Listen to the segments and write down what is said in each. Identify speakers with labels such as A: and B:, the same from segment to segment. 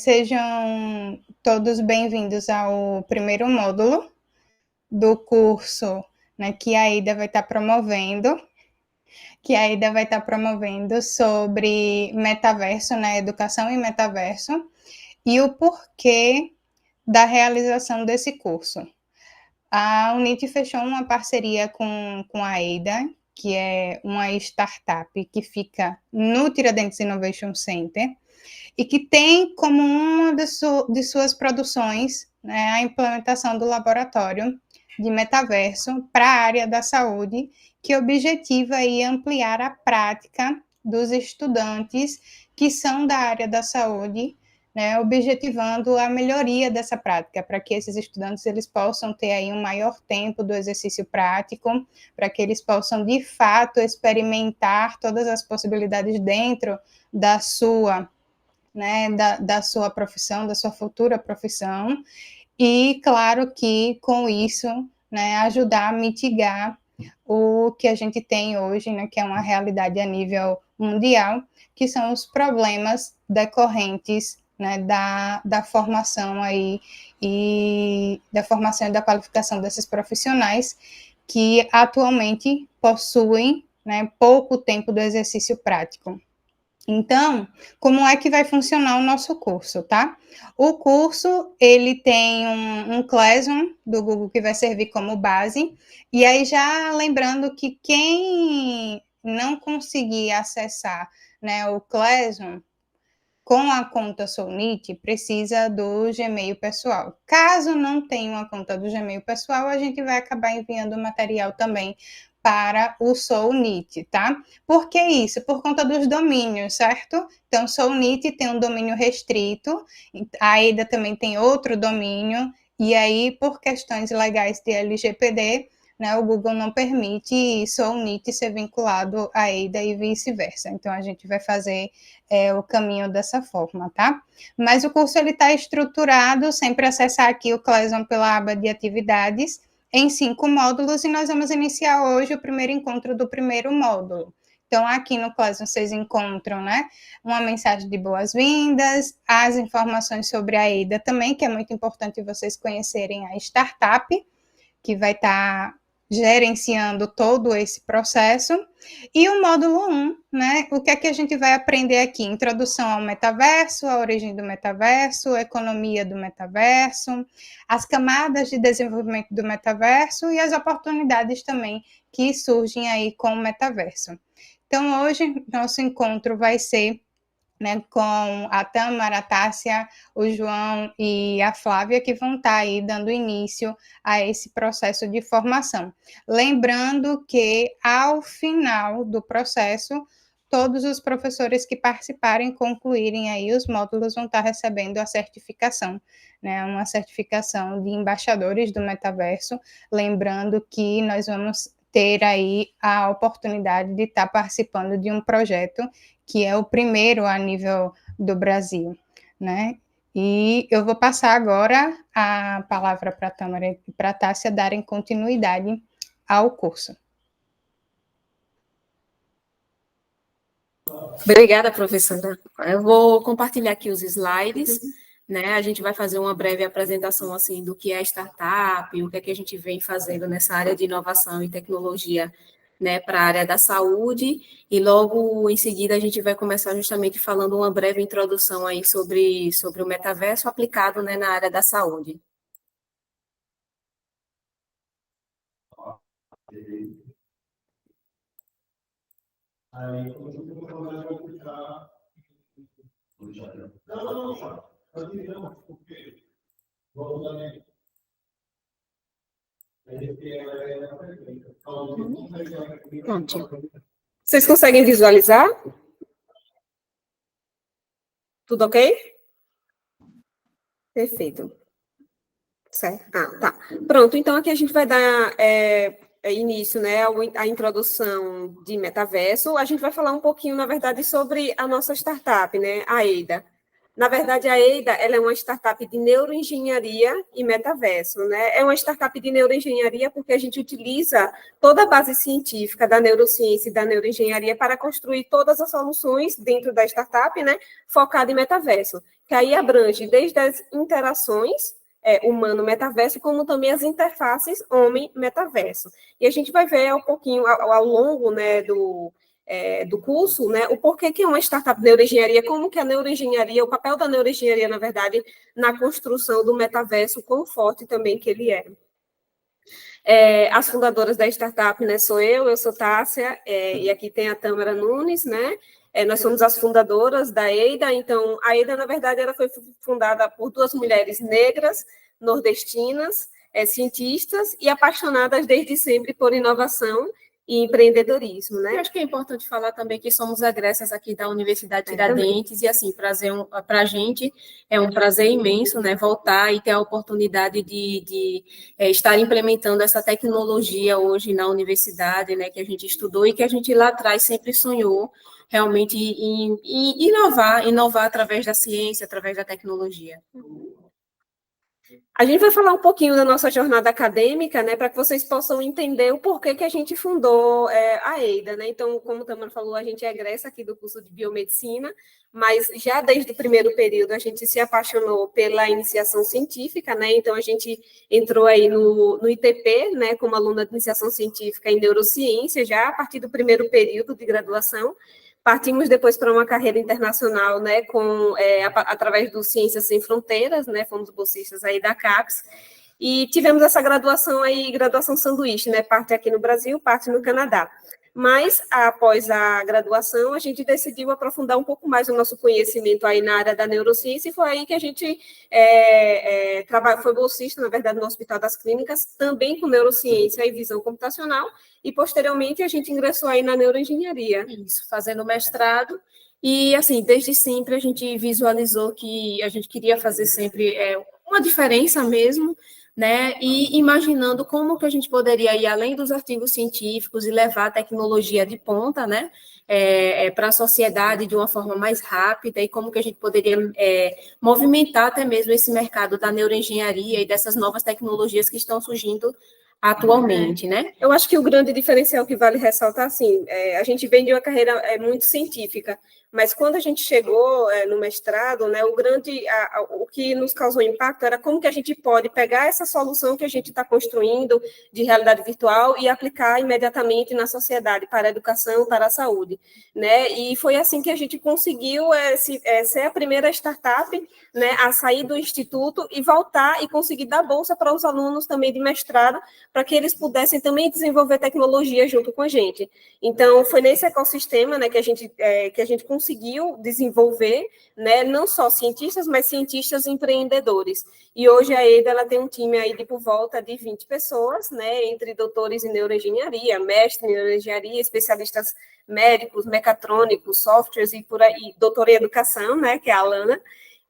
A: Sejam todos bem-vindos ao primeiro módulo do curso, né, que a Aida vai estar promovendo, sobre metaverso, né, educação em metaverso, e o porquê da realização desse curso. A Unity fechou uma parceria com a Aida, que é uma startup que fica no Tiradentes Innovation Center, e que tem como uma de suas produções, né, a implementação do laboratório de metaverso para a área da saúde, que objetiva aí ampliar a prática dos estudantes que são da área da saúde, né, objetivando a melhoria dessa prática, para que esses estudantes eles possam ter aí um maior tempo do exercício prático, para que eles possam, de fato, experimentar todas as possibilidades dentro da sua, né, da sua profissão, da sua futura profissão, e claro que com isso, né, ajudar a mitigar o que a gente tem hoje, né, que é uma realidade a nível mundial, que são os problemas decorrentes, né, da formação aí e da formação e da qualificação desses profissionais que atualmente possuem, né, pouco tempo do exercício prático. Então, como é que vai funcionar o nosso curso, tá? O curso, ele tem um Classroom do Google que vai servir como base, e aí já lembrando que quem não conseguir acessar, né, o Classroom com a conta Soulnit, precisa do Gmail pessoal. Caso não tenha uma conta do Gmail pessoal, a gente vai acabar enviando o material também para o Soulnit, tá? Por que isso? Por conta dos domínios, certo? Então, Soulnit tem um domínio restrito, a Aida também tem outro domínio, e aí, por questões legais de LGPD, né, o Google não permite Soulnit ser vinculado à Aida e vice-versa. Então, a gente vai fazer o caminho dessa forma, tá? Mas o curso ele está estruturado, sempre acessar aqui o Classroom pela aba de atividades, em 5 módulos, e nós vamos iniciar hoje o primeiro encontro do primeiro módulo. Então, aqui no Classroom vocês encontram, né, uma mensagem de boas-vindas, as informações sobre a Aida também, que é muito importante vocês conhecerem a startup, que vai estar gerenciando todo esse processo. E o módulo 1, né? O que é que a gente vai aprender aqui? Introdução ao metaverso, a origem do metaverso, a economia do metaverso, as camadas de desenvolvimento do metaverso e as oportunidades também que surgem aí com o metaverso. Então, hoje, nosso encontro vai ser, né, com a Tamara, a Tássia, o João e a Flávia, que vão estar aí dando início a esse processo de formação. Lembrando que, ao final do processo, todos os professores que participarem, concluírem aí os módulos, vão estar recebendo a certificação, né, uma certificação de embaixadores do metaverso, lembrando que nós vamos ter aí a oportunidade de estar participando de um projeto que é o primeiro a nível do Brasil, né? E eu vou passar agora a palavra para a Tamara e para a Tássia darem continuidade ao curso.
B: Obrigada, professora. Eu vou compartilhar aqui os slides, né? A gente vai fazer uma breve apresentação, assim, do que é a startup, o que é que a gente vem fazendo nessa área de inovação e tecnologia, né, para a área da saúde, e logo em seguida a gente vai começar justamente falando uma breve introdução aí sobre o metaverso aplicado, né, na área da saúde. Pronto. Vocês conseguem visualizar? Tudo ok? Perfeito. Certo. Tá. Pronto, então aqui a gente vai dar início, né, à introdução de metaverso. A gente vai falar um pouquinho, na verdade, sobre a nossa startup, né, a Aida. Na verdade, a EIDA ela é uma startup de neuroengenharia e metaverso, né? É uma startup de neuroengenharia porque a gente utiliza toda a base científica da neurociência e da neuroengenharia para construir todas as soluções dentro da startup, né? Focada em metaverso, que aí abrange desde as interações humano-metaverso, como também as interfaces homem-metaverso. E a gente vai ver um pouquinho ao longo, né, do curso, né, o porquê que é uma startup de neuroengenharia, como que a neuroengenharia, o papel da neuroengenharia, na verdade, na construção do metaverso, quão forte também que ele é. As fundadoras da startup, né, eu sou Tássia, e aqui tem a Tâmara Nunes, né, nós somos as fundadoras da EIDA, então, a EIDA, na verdade, ela foi fundada por duas mulheres negras, nordestinas, cientistas e apaixonadas desde sempre por inovação e empreendedorismo, né? Eu acho que é importante falar também que somos egressas aqui da Universidade Tiradentes, e assim, para a gente é um prazer imenso, né, voltar e ter a oportunidade de estar implementando essa tecnologia hoje na universidade, né, que a gente estudou e que a gente lá atrás sempre sonhou realmente em inovar através da ciência, através da tecnologia. A gente vai falar um pouquinho da nossa jornada acadêmica, né, para que vocês possam entender o porquê que a gente fundou a EIDA, né? Então, como o Tamara falou, a gente é egressa aqui do curso de biomedicina, mas já desde o primeiro período a gente se apaixonou pela iniciação científica, né? Então, a gente entrou aí no ITP, né, como aluna de iniciação científica em neurociência, já a partir do primeiro período de graduação. Partimos depois para uma carreira internacional, né, através do Ciências Sem Fronteiras, né, fomos bolsistas aí da CAPES, e tivemos essa graduação aí, graduação sanduíche, né, parte aqui no Brasil, parte no Canadá. Mas, após a graduação, a gente decidiu aprofundar um pouco mais o nosso conhecimento aí na área da neurociência, e foi aí que a gente foi bolsista, na verdade, no Hospital das Clínicas, também com neurociência e visão computacional, e, posteriormente, a gente ingressou aí na neuroengenharia. Isso, fazendo mestrado, e, assim, desde sempre a gente visualizou que a gente queria fazer sempre uma diferença mesmo, né, e imaginando como que a gente poderia ir além dos artigos científicos e levar a tecnologia de ponta, né, para a sociedade de uma forma mais rápida, e como que a gente poderia movimentar até mesmo esse mercado da neuroengenharia e dessas novas tecnologias que estão surgindo atualmente, né? Eu acho que o grande diferencial que vale ressaltar, assim, a gente vem de uma carreira muito científica, mas quando a gente chegou no mestrado, né, o que nos causou impacto era como que a gente pode pegar essa solução que a gente está construindo de realidade virtual e aplicar imediatamente na sociedade, para a educação, para a saúde, né? E foi assim que a gente conseguiu ser a primeira startup, né, a sair do instituto e voltar e conseguir dar bolsa para os alunos também de mestrado, para que eles pudessem também desenvolver tecnologia junto com a gente. Então, foi nesse ecossistema, né, que a gente conseguiu desenvolver, né, não só cientistas, mas cientistas empreendedores. E hoje a EIDA ela tem um time aí de por volta de 20 pessoas, né, entre doutores em neuroengenharia, mestres em neuroengenharia, especialistas médicos, mecatrônicos, softwares e por aí, doutora em educação, né, que é a Alana,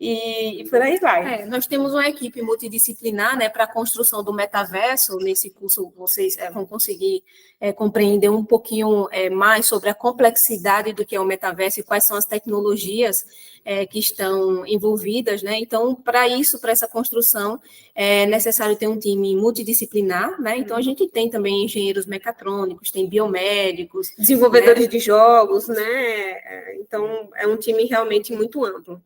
B: e por aí vai. Nós temos uma equipe multidisciplinar, né, para a construção do metaverso. Nesse curso, vocês vão conseguir compreender um pouquinho mais sobre a complexidade do que é o metaverso e quais são as tecnologias que estão envolvidas, né? Então, para isso, para essa construção, é necessário ter um time multidisciplinar, né? Então, a gente tem também engenheiros mecatrônicos, tem biomédicos, desenvolvedores de jogos, né? Então, é um time realmente muito amplo.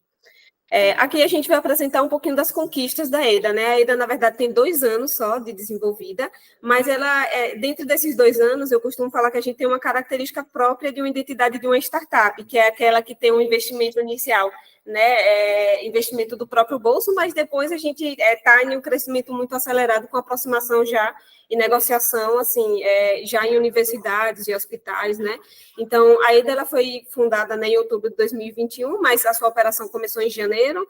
B: Aqui a gente vai apresentar um pouquinho das conquistas da EIDA, né? A EIDA, na verdade, tem 2 anos só de desenvolvida, mas ela, dentro desses 2 anos, eu costumo falar que a gente tem uma característica própria de uma identidade de uma startup, que é aquela que tem um investimento inicial, né? Investimento do próprio bolso, mas depois a gente está em um crescimento muito acelerado, com aproximação já e negociação, assim, já em universidades e hospitais, né? Então, a EIDA ela foi fundada, né, em outubro de 2021, mas a sua operação começou em janeiro.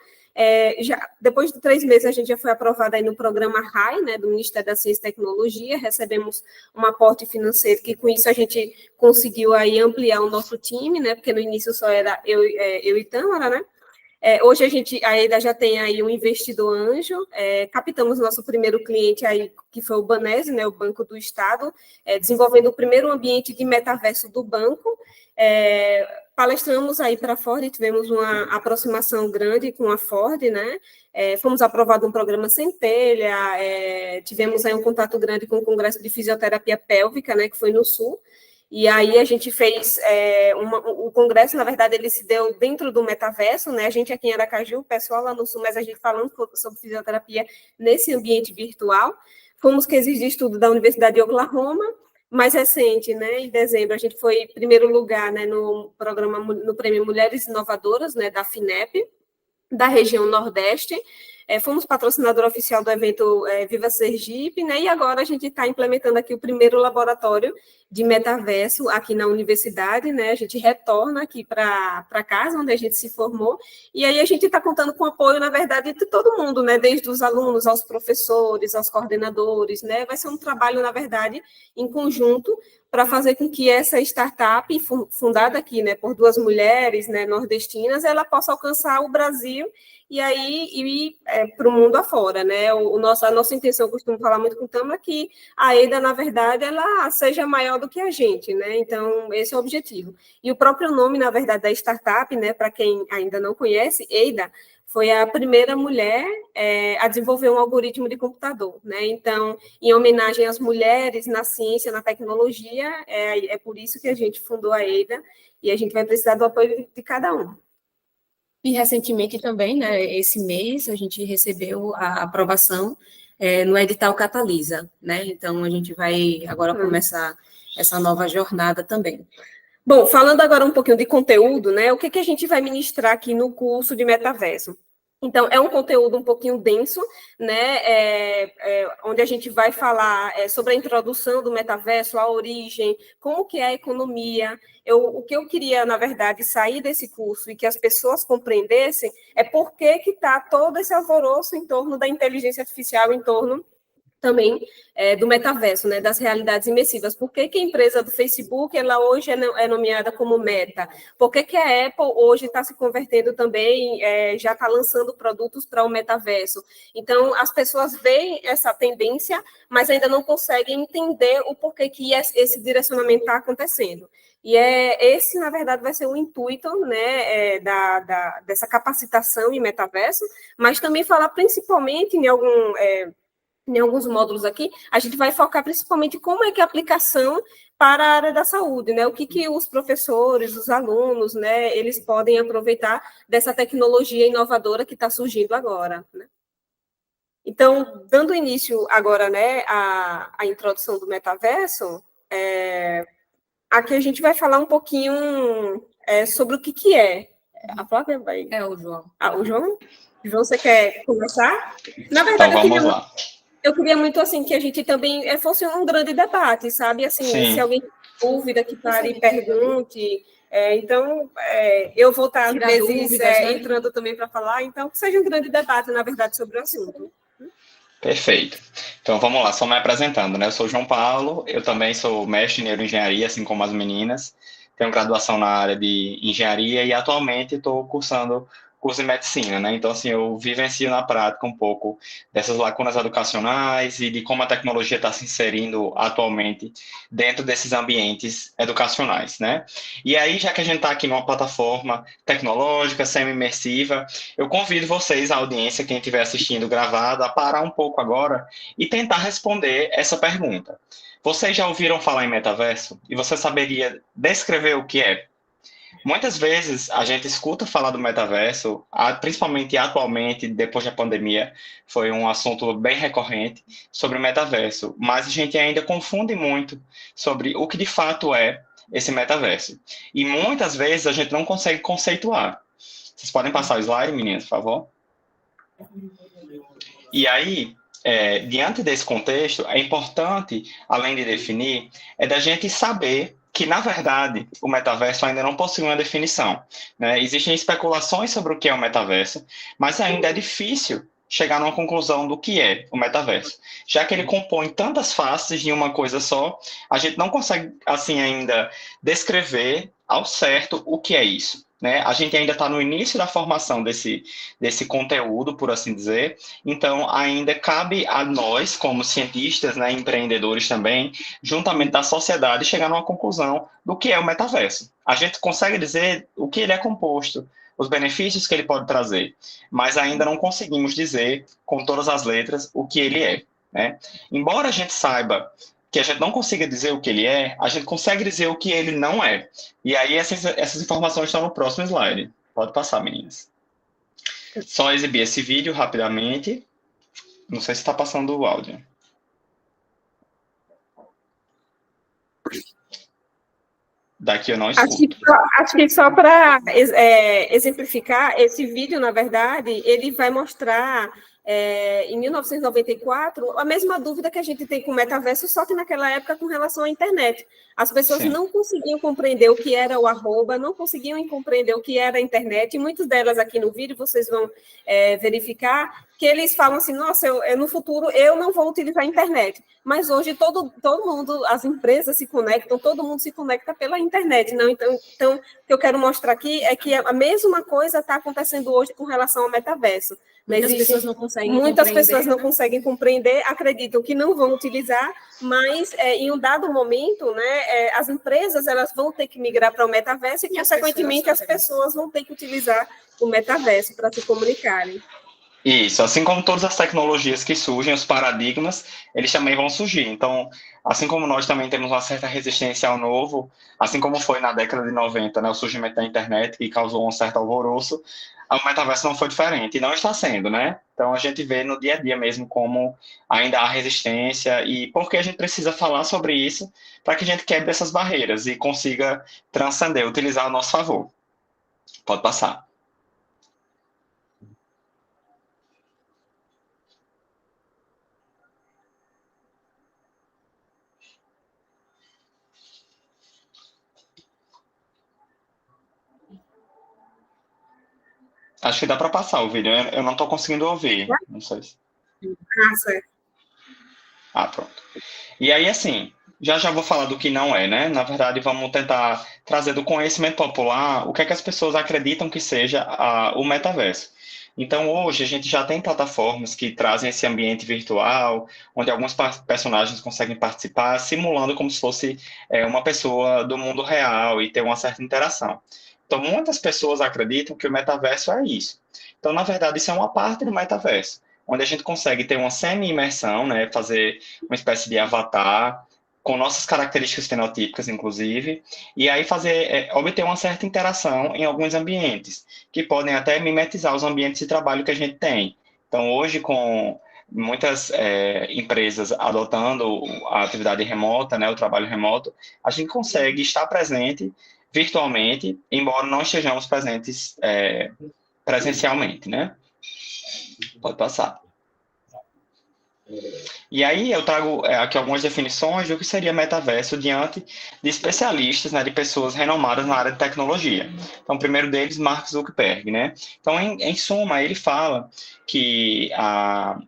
B: Depois de 3 meses, a gente já foi aprovada aí no programa RAI, né, do Ministério da Ciência e Tecnologia, recebemos um aporte financeiro, que com isso a gente conseguiu aí ampliar o nosso time, né, porque no início só era eu e Tâmara, né? Hoje a EIDA já tem aí um investidor anjo, captamos nosso primeiro cliente aí, que foi o Banese, né, o Banco do Estado, desenvolvendo o primeiro ambiente de metaverso do banco, palestramos aí para a Ford, tivemos uma aproximação grande com a Ford, né? Fomos aprovados um programa Centelha, tivemos aí um contato grande com o Congresso de Fisioterapia Pélvica, né, que foi no Sul, e aí a gente fez o congresso, na verdade, ele se deu dentro do metaverso, né? A gente aqui em Aracaju, o pessoal lá no Sul, mas a gente falando sobre fisioterapia nesse ambiente virtual. Fomos cases de estudo da Universidade de Oklahoma, mais recente, né? Em dezembro, a gente foi em primeiro lugar, né, no programa, no Prêmio Mulheres Inovadoras, né, da FINEP, da região Nordeste. Fomos patrocinador oficial do evento Viva Sergipe, né? E agora a gente está implementando aqui o primeiro laboratório de metaverso aqui na universidade, né? A gente retorna aqui para casa, onde a gente se formou, e aí a gente está contando com o apoio, na verdade, de todo mundo, né? Desde os alunos aos professores, aos coordenadores, né? Vai ser um trabalho, na verdade, em conjunto, para fazer com que essa startup, fundada aqui, né, por duas mulheres, né, nordestinas, ela possa alcançar o Brasil e aí ir para o mundo afora, né? A nossa intenção, eu costumo falar muito com o Tama, é que a EIDA, na verdade, ela seja maior do que a gente, né? Então, esse é o objetivo. E o próprio nome, na verdade, da startup, né, para quem ainda não conhece, EIDA, foi a primeira mulher a desenvolver um algoritmo de computador, né? Então, em homenagem às mulheres na ciência, na tecnologia, é por isso que a gente fundou a EIDA, e a gente vai precisar do apoio de cada um. E recentemente também, né, esse mês, a gente recebeu a aprovação no edital Catalisa, né? Então, a gente vai agora começar essa nova jornada também. Bom, falando agora um pouquinho de conteúdo, né? O que a gente vai ministrar aqui no curso de metaverso? Então, é um conteúdo um pouquinho denso, né? Onde a gente vai falar sobre a introdução do metaverso, a origem, como que é a economia. O que eu queria, na verdade, sair desse curso e que as pessoas compreendessem é por que está todo esse alvoroço em torno da inteligência artificial, em torno também do metaverso, né, das realidades imersivas. Por que a empresa do Facebook, ela hoje é nomeada como Meta? Por que a Apple hoje está se convertendo também, já está lançando produtos para o metaverso? Então, as pessoas veem essa tendência, mas ainda não conseguem entender o porquê que esse direcionamento está acontecendo. E esse, na verdade, vai ser o intuito, né, dessa capacitação em metaverso, mas também falar principalmente em alguns módulos aqui, a gente vai focar principalmente como é que a aplicação para a área da saúde, né? O que os professores, os alunos, né, eles podem aproveitar dessa tecnologia inovadora que está surgindo agora, né? Então, dando início agora, né, à introdução do metaverso, aqui a gente vai falar um pouquinho sobre o que é. A Flávia vai...
C: O João.
B: O João? João, você quer começar? Na verdade,
C: então, vamos lá.
B: Eu queria muito, assim, que a gente também fosse um grande debate, sabe? Assim,
C: Sim.
B: Se alguém tem dúvida, que pare e pergunte. Então, eu vou estar, às vezes, entrando também para falar. Então, que seja um grande debate, na verdade, sobre o assunto.
C: Perfeito. Então, vamos lá, só me apresentando, né? Eu sou o João Paulo, eu também sou mestre em neuroengenharia, assim como as meninas. Tenho graduação na área de engenharia e, atualmente, estou cursando curso de medicina, né? Então, assim, eu vivencio na prática um pouco dessas lacunas educacionais e de como a tecnologia está se inserindo atualmente dentro desses ambientes educacionais, né? E aí, já que a gente está aqui numa plataforma tecnológica, semi-imersiva, eu convido vocês, a audiência, quem estiver assistindo gravado, a parar um pouco agora e tentar responder essa pergunta. Vocês já ouviram falar em metaverso? E você saberia descrever o que é? Muitas vezes a gente escuta falar do metaverso, principalmente atualmente, depois da pandemia, foi um assunto bem recorrente sobre o metaverso, mas a gente ainda confunde muito sobre o que de fato é esse metaverso. E muitas vezes a gente não consegue conceituar. Vocês podem passar o slide, meninas, por favor? E aí, diante desse contexto, é importante, além de definir, da gente saber que, na verdade, o metaverso ainda não possui uma definição, né? Existem especulações sobre o que é o metaverso, mas ainda é difícil chegar numa conclusão do que é o metaverso. Já que ele compõe tantas faces de uma coisa só, a gente não consegue, assim, ainda descrever ao certo o que é isso, né? A gente ainda está no início da formação desse conteúdo, por assim dizer, então ainda cabe a nós, como cientistas, né, empreendedores também, juntamente da sociedade, chegar numa conclusão do que é o metaverso. A gente consegue dizer o que ele é composto, os benefícios que ele pode trazer, mas ainda não conseguimos dizer com todas as letras o que ele é, né? Embora a gente saiba que a gente não consiga dizer o que ele é, a gente consegue dizer o que ele não é. E aí essas informações estão no próximo slide. Pode passar, meninas. Só exibir esse vídeo rapidamente. Não sei se está passando o áudio. Daqui eu não escuto.
B: Acho que só para exemplificar, esse vídeo, na verdade, ele vai mostrar, em 1994, a mesma dúvida que a gente tem com o metaverso, só que naquela época com relação à internet. As pessoas
C: Sim.
B: não conseguiam compreender o que era o arroba, não conseguiam compreender o que era a internet, e muitas delas aqui no vídeo, vocês vão verificar, que eles falam assim, nossa, no futuro eu não vou utilizar a internet. Mas hoje todo mundo, as empresas se conectam, todo mundo se conecta pela internet. Não? Então, o que eu quero mostrar aqui é que a mesma coisa está acontecendo hoje com relação ao metaverso. Muitas pessoas não conseguem compreender, acreditam que não vão utilizar, mas em um dado momento, né, as empresas elas vão ter que migrar para o metaverso e, consequentemente, as pessoas vão ter que utilizar o metaverso para se comunicarem.
C: Isso, assim como todas as tecnologias que surgem, os paradigmas, eles também vão surgir. Então, assim como nós também temos uma certa resistência ao novo, assim como foi na década de 90, né, o surgimento da internet, que causou um certo alvoroço, o metaverso não foi diferente, e não está sendo, né? Então, a gente vê no dia a dia mesmo como ainda há resistência, e por que a gente precisa falar sobre isso, para que a gente quebre essas barreiras e consiga transcender, utilizar a nosso favor. Pode passar. Acho que dá para passar o vídeo. Eu não estou conseguindo ouvir. Não sei se...
B: Certo.
C: Pronto. E aí, assim, já vou falar do que não é, né? Na verdade, vamos tentar trazer do conhecimento popular o que é que as pessoas acreditam que seja o metaverso. Então, hoje, a gente já tem plataformas que trazem esse ambiente virtual, onde alguns personagens conseguem participar, simulando como se fosse uma pessoa do mundo real e ter uma certa interação. Então, muitas pessoas acreditam que o metaverso é isso. Então, na verdade, isso é uma parte do metaverso, onde a gente consegue ter uma semi-imersão, né, fazer uma espécie de avatar, com nossas características fenotípicas, inclusive, e aí obter uma certa interação em alguns ambientes, que podem até mimetizar os ambientes de trabalho que a gente tem. Então, hoje, com muitas empresas adotando a atividade remota, né, o trabalho remoto, a gente consegue estar presente virtualmente, embora não estejamos presentes presencialmente, né? Pode passar. E aí eu trago aqui algumas definições do que seria metaverso diante de especialistas, né, de pessoas renomadas na área de tecnologia. Então, o primeiro deles, Mark Zuckerberg, né? Então, em suma, ele fala que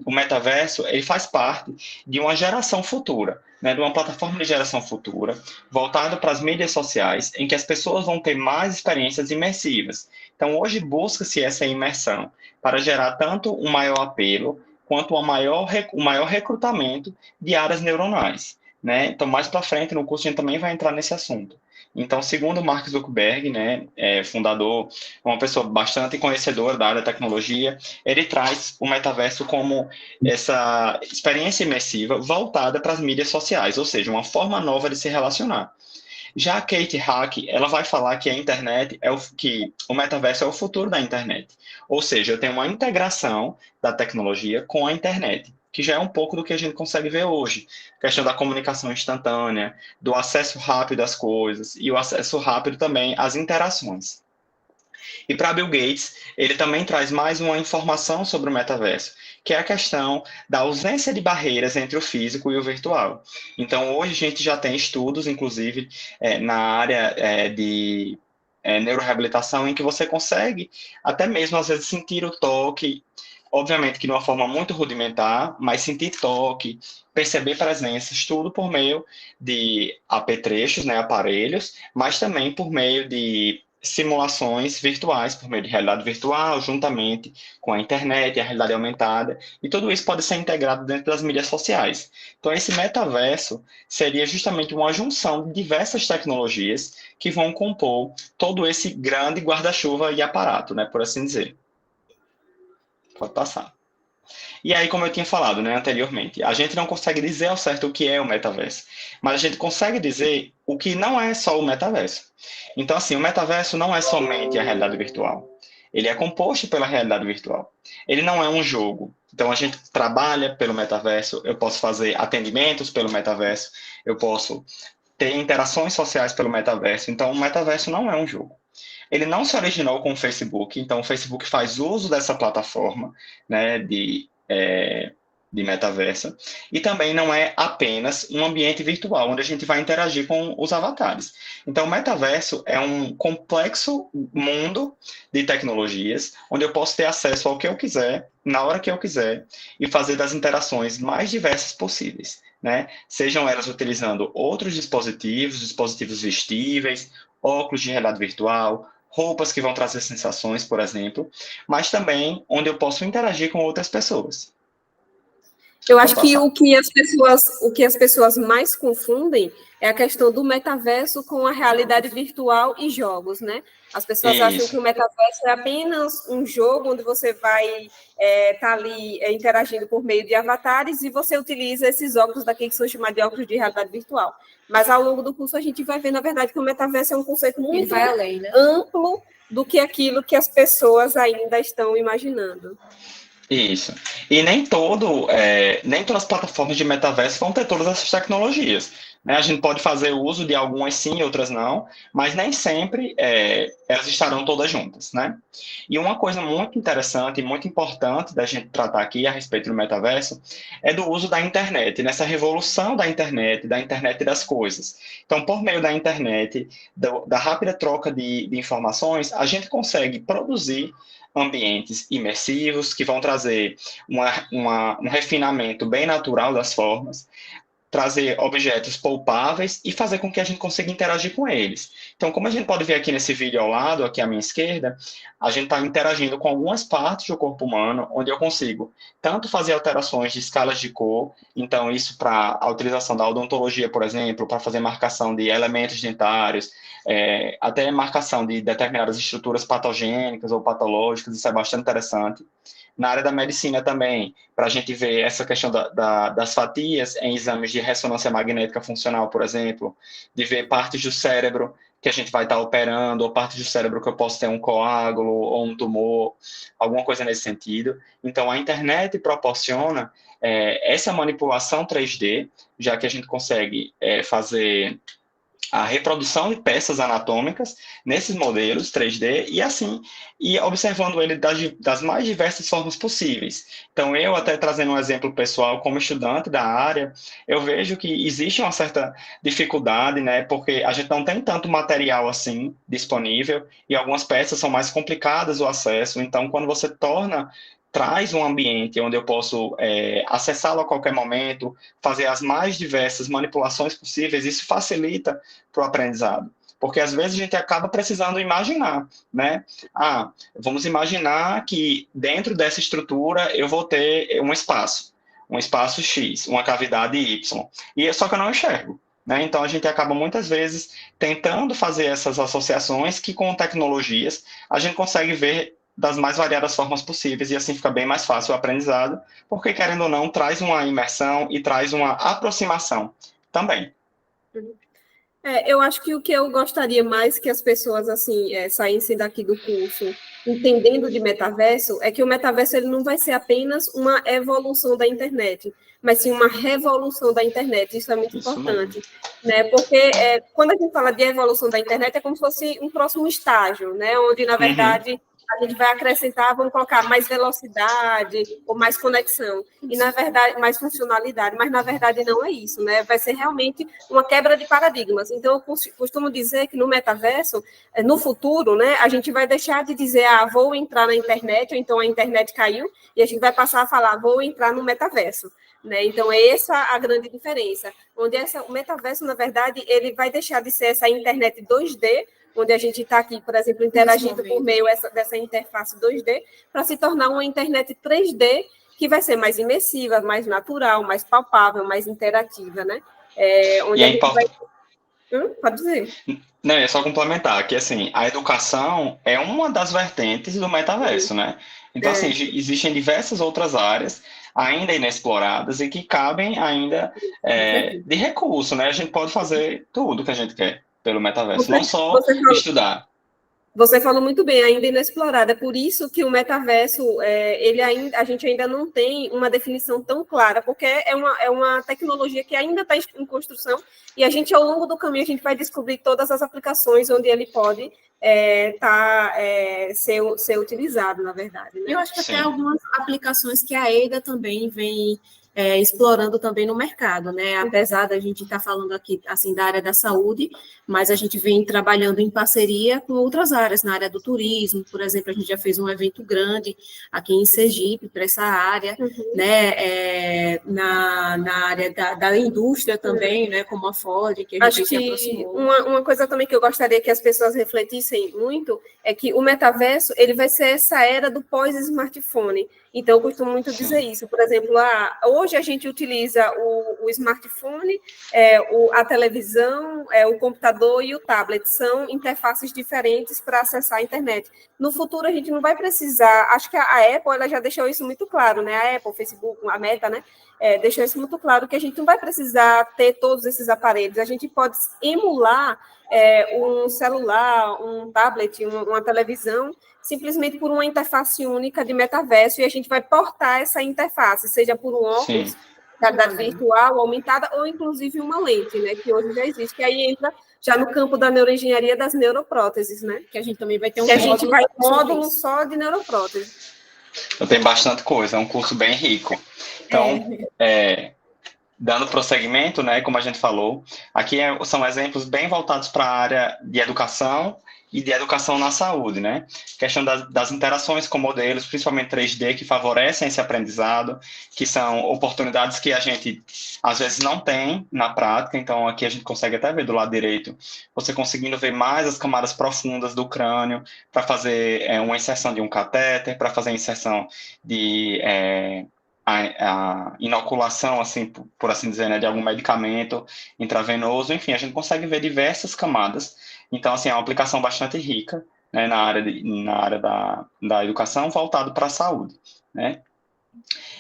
C: o metaverso ele faz parte de uma geração futura, né, de uma plataforma de geração futura, voltada para as mídias sociais, em que as pessoas vão ter mais experiências imersivas. Então, hoje busca-se essa imersão para gerar tanto um maior apelo quanto o maior recrutamento de áreas neuronais, né? Então, mais para frente, no curso, a gente também vai entrar nesse assunto. Então, segundo Mark Zuckerberg, né, fundador, uma pessoa bastante conhecedora da área da tecnologia, ele traz o metaverso como essa experiência imersiva voltada para as mídias sociais, ou seja, uma forma nova de se relacionar. Já a Kate Hack, ela vai falar que a internet que o metaverso é o futuro da internet. Ou seja, eu tenho uma integração da tecnologia com a internet, que já é um pouco do que a gente consegue ver hoje. A questão da comunicação instantânea, do acesso rápido às coisas e o acesso rápido também às interações. E para Bill Gates, ele também traz mais uma informação sobre o metaverso, que é a questão da ausência de barreiras entre o físico e o virtual. Então, hoje a gente já tem estudos, inclusive, na área de neuroreabilitação, em que você consegue até mesmo, às vezes, sentir o toque, obviamente que de uma forma muito rudimentar, mas sentir toque, perceber presenças, tudo por meio de apetrechos, né, aparelhos, mas também por meio de simulações virtuais por meio de realidade virtual, juntamente com a internet e a realidade aumentada, e tudo isso pode ser integrado dentro das mídias sociais. Então, esse metaverso seria justamente uma junção de diversas tecnologias que vão compor todo esse grande guarda-chuva e aparato, né, por assim dizer. Pode passar. E aí, como eu tinha falado, né, anteriormente, a gente não consegue dizer ao certo o que é o metaverso, mas a gente consegue dizer o que não é só o metaverso. Então, assim, o metaverso não é somente a realidade virtual. Ele é composto pela realidade virtual. Ele não é um jogo. Então, a gente trabalha pelo metaverso, eu posso fazer atendimentos pelo metaverso, eu posso ter interações sociais pelo metaverso. Então, o metaverso não é um jogo. Ele não se originou com o Facebook, então o Facebook faz uso dessa plataforma, né, de metaverso, e também não é apenas um ambiente virtual, onde a gente vai interagir com os avatares. Então, o metaverso é um complexo mundo de tecnologias, onde eu posso ter acesso ao que eu quiser, na hora que eu quiser, e fazer das interações mais diversas possíveis, né? Sejam elas utilizando outros dispositivos vestíveis, óculos de realidade virtual, roupas que vão trazer sensações, por exemplo, mas também onde eu posso interagir com outras pessoas.
B: Eu acho que o que as pessoas mais confundem é a questão do metaverso com a realidade virtual e jogos, né? As pessoas acham que o metaverso é apenas um jogo onde você vai estar ali interagindo por meio de avatares e você utiliza esses óculos daqui que são chamados de óculos de realidade virtual. Mas ao longo do curso a gente vai ver, na verdade, que o metaverso é um conceito muito além, né? Amplo do que aquilo que as pessoas ainda estão imaginando.
C: Isso. E nem nem todas as plataformas de metaverso vão ter todas essas tecnologias, né? A gente pode fazer uso de algumas sim, outras não, mas nem sempre elas estarão todas juntas, né? E uma coisa muito interessante e muito importante da gente tratar aqui a respeito do metaverso é do uso da internet, nessa revolução da internet das coisas. Então, por meio da internet, da rápida troca de informações, a gente consegue produzir ambientes imersivos que vão trazer um refinamento bem natural das formas, trazer objetos palpáveis e fazer com que a gente consiga interagir com eles. Então, como a gente pode ver aqui nesse vídeo ao lado, aqui à minha esquerda, a gente está interagindo com algumas partes do corpo humano, onde eu consigo tanto fazer alterações de escalas de cor, então isso para a utilização da odontologia, por exemplo, para fazer marcação de elementos dentários, até marcação de determinadas estruturas patogênicas ou patológicas, isso é bastante interessante. Na área da medicina também, para a gente ver essa questão das fatias em exames de ressonância magnética funcional, por exemplo, de ver partes do cérebro que a gente vai estar operando, ou partes do cérebro que eu posso ter um coágulo ou um tumor, alguma coisa nesse sentido. Então, a internet proporciona essa manipulação 3D, já que a gente consegue fazer a reprodução de peças anatômicas nesses modelos 3D e observando ele das mais diversas formas possíveis. Então, eu até trazendo um exemplo pessoal, como estudante da área, eu vejo que existe uma certa dificuldade, né, porque a gente não tem tanto material assim disponível e algumas peças são mais complicadas o acesso. Então, quando você traz um ambiente onde eu posso acessá-lo a qualquer momento, fazer as mais diversas manipulações possíveis, isso facilita para o aprendizado. Porque às vezes a gente acaba precisando imaginar, né? Vamos imaginar que dentro dessa estrutura eu vou ter um espaço X, uma cavidade Y, só que eu não enxergo. Né? Então, a gente acaba muitas vezes tentando fazer essas associações que com tecnologias a gente consegue ver das mais variadas formas possíveis, e assim fica bem mais fácil o aprendizado, porque, querendo ou não, traz uma imersão e traz uma aproximação também.
B: Eu acho que o que eu gostaria mais que as pessoas assim saíssem daqui do curso entendendo de metaverso é que o metaverso ele não vai ser apenas uma evolução da internet, mas sim uma revolução da internet. Isso é muito importante, né? Porque quando a gente fala de evolução da internet é como se fosse um próximo estágio, né? Onde na verdade a gente vai acrescentar, vamos colocar mais velocidade ou mais conexão, e na verdade, mais funcionalidade, mas na verdade não é isso, né? Vai ser realmente uma quebra de paradigmas. Então, eu costumo dizer que no metaverso, no futuro, né, a gente vai deixar de dizer, vou entrar na internet, ou então a internet caiu, e a gente vai passar a falar, vou entrar no metaverso. Né? Então, essa é a grande diferença, onde o metaverso, na verdade, ele vai deixar de ser essa internet 2D, onde a gente está aqui, por exemplo, interagindo por meio dessa interface 2D, para se tornar uma internet 3D, que vai ser mais imersiva, mais natural, mais palpável, mais interativa, né? Onde
C: E
B: a
C: é
B: gente vai... Pode dizer.
C: Não, é só complementar que, assim, a educação é uma das vertentes do metaverso, né? Então, assim, existem diversas outras áreas ainda inexploradas e que cabem ainda de recurso, né? A gente pode fazer tudo que a gente quer pelo metaverso, não só estudar.
B: Você falou muito bem, ainda inexplorada. É por isso que o metaverso, a gente ainda não tem uma definição tão clara, porque é uma tecnologia que ainda está em construção e a gente, ao longo do caminho, a gente vai descobrir todas as aplicações onde ele pode ser utilizado, na verdade. Né? Eu acho que tem algumas aplicações que a EIDA também vem explorando também no mercado, né? Apesar da gente estar falando aqui assim da área da saúde, mas a gente vem trabalhando em parceria com outras áreas, na área do turismo, por exemplo, a gente já fez um evento grande aqui em Sergipe para essa área, né? Na área da indústria também, né? Como a Ford, que a gente se aproximou. Uma coisa também que eu gostaria que as pessoas refletissem muito é que o metaverso ele vai ser essa era do pós-smartphone. Então, eu costumo muito dizer isso. Por exemplo, hoje a gente utiliza o smartphone, a televisão, o computador e o tablet. São interfaces diferentes para acessar a internet. No futuro, a gente não vai precisar... Acho que a Apple ela já deixou isso muito claro, né? A Apple, o Facebook, a Meta, né? Deixou isso muito claro, que a gente não vai precisar ter todos esses aparelhos. A gente pode emular um celular, um tablet, uma televisão, simplesmente por uma interface única de metaverso, e a gente vai portar essa interface, seja por um óculos, realidade virtual, aumentada, ou inclusive uma lente, né, que hoje já existe, que aí entra já no campo da neuroengenharia das neuropróteses, né, que a gente também vai ter módulo só de neuroprótese.
C: Eu tenho bastante coisa, é um curso bem rico. Então, dando prosseguimento, né, como a gente falou, aqui são exemplos bem voltados para a área de educação e de educação na saúde, né? Questão das interações com modelos, principalmente 3D, que favorecem esse aprendizado, que são oportunidades que a gente, às vezes, não tem na prática. Então, aqui a gente consegue até ver do lado direito, você conseguindo ver mais as camadas profundas do crânio, para fazer uma inserção de um catéter, para fazer a inserção de... a inoculação, assim, por assim dizer, né, de algum medicamento intravenoso, enfim, a gente consegue ver diversas camadas. Então, assim, é uma aplicação bastante rica, né, na área da educação, voltado para a saúde, né?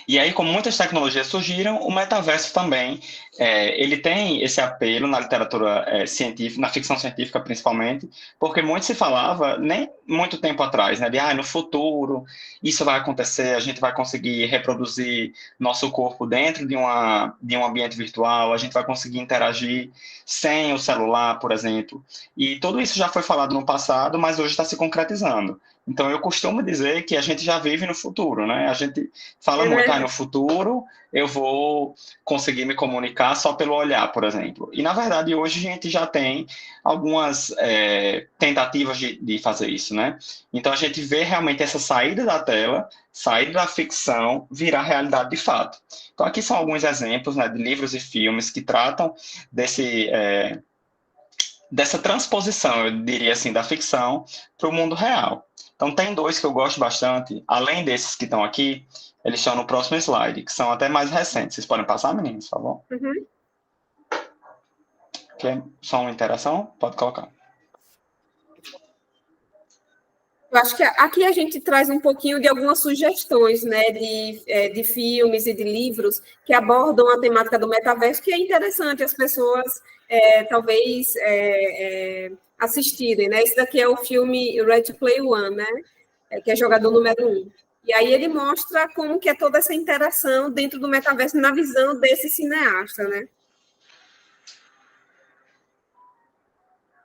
C: E aí, como muitas tecnologias surgiram, o metaverso também, ele tem esse apelo na literatura científica, na ficção científica principalmente, porque muito se falava, nem muito tempo atrás, né, de no futuro isso vai acontecer, a gente vai conseguir reproduzir nosso corpo dentro de um ambiente virtual, a gente vai conseguir interagir sem o celular, por exemplo. E tudo isso já foi falado no passado, mas hoje está se concretizando. Então, eu costumo dizer que a gente já vive no futuro, né? A gente fala muito, no futuro eu vou conseguir me comunicar só pelo olhar, por exemplo. E, na verdade, hoje a gente já tem algumas tentativas de fazer isso, né? Então, a gente vê realmente essa saída da tela, saída da ficção, virar realidade de fato. Então, aqui são alguns exemplos, né, de livros e filmes que tratam dessa transposição, eu diria assim, da ficção para o mundo real. Então, tem dois que eu gosto bastante, além desses que estão aqui, eles estão no próximo slide, que são até mais recentes. Vocês podem passar, meninos, por favor?
B: Uhum.
C: Quer só uma interação? Pode colocar.
B: Eu acho que aqui a gente traz um pouquinho de algumas sugestões, né, de filmes e de livros que abordam a temática do metaverso, que é interessante as pessoas, talvez, assistirem, né? Esse daqui é o filme Ready Player One, né? Que é jogador número 1. E aí ele mostra como que é toda essa interação dentro do metaverso na visão desse cineasta, né?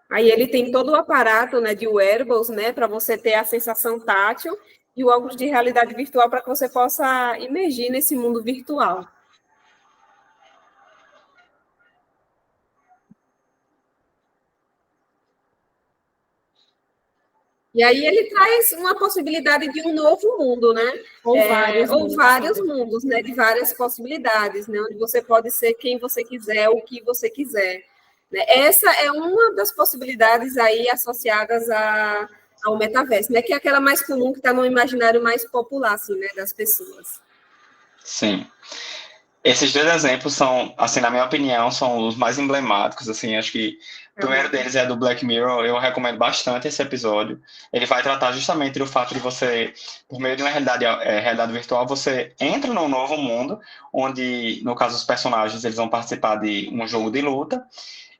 B: Aí ele tem todo o aparato, né, de wearables, né, para você ter a sensação tátil e o óculos de realidade virtual para que você possa imergir nesse mundo virtual. E aí ele traz uma possibilidade de um novo mundo, né? Ou vários mundos, né? De várias possibilidades, né? Onde você pode ser quem você quiser, o que você quiser. né? Essa é uma das possibilidades aí associadas ao metaverso, né? Que é aquela mais comum que está no imaginário mais popular, assim, né, das pessoas.
C: Sim. Esses dois exemplos são, assim, na minha opinião, são os mais emblemáticos, assim, acho que o primeiro deles é do Black Mirror, eu recomendo bastante esse episódio. Ele vai tratar justamente do fato de você, por meio de uma realidade virtual, você entra num novo mundo, onde, no caso, os personagens, eles vão participar de um jogo de luta,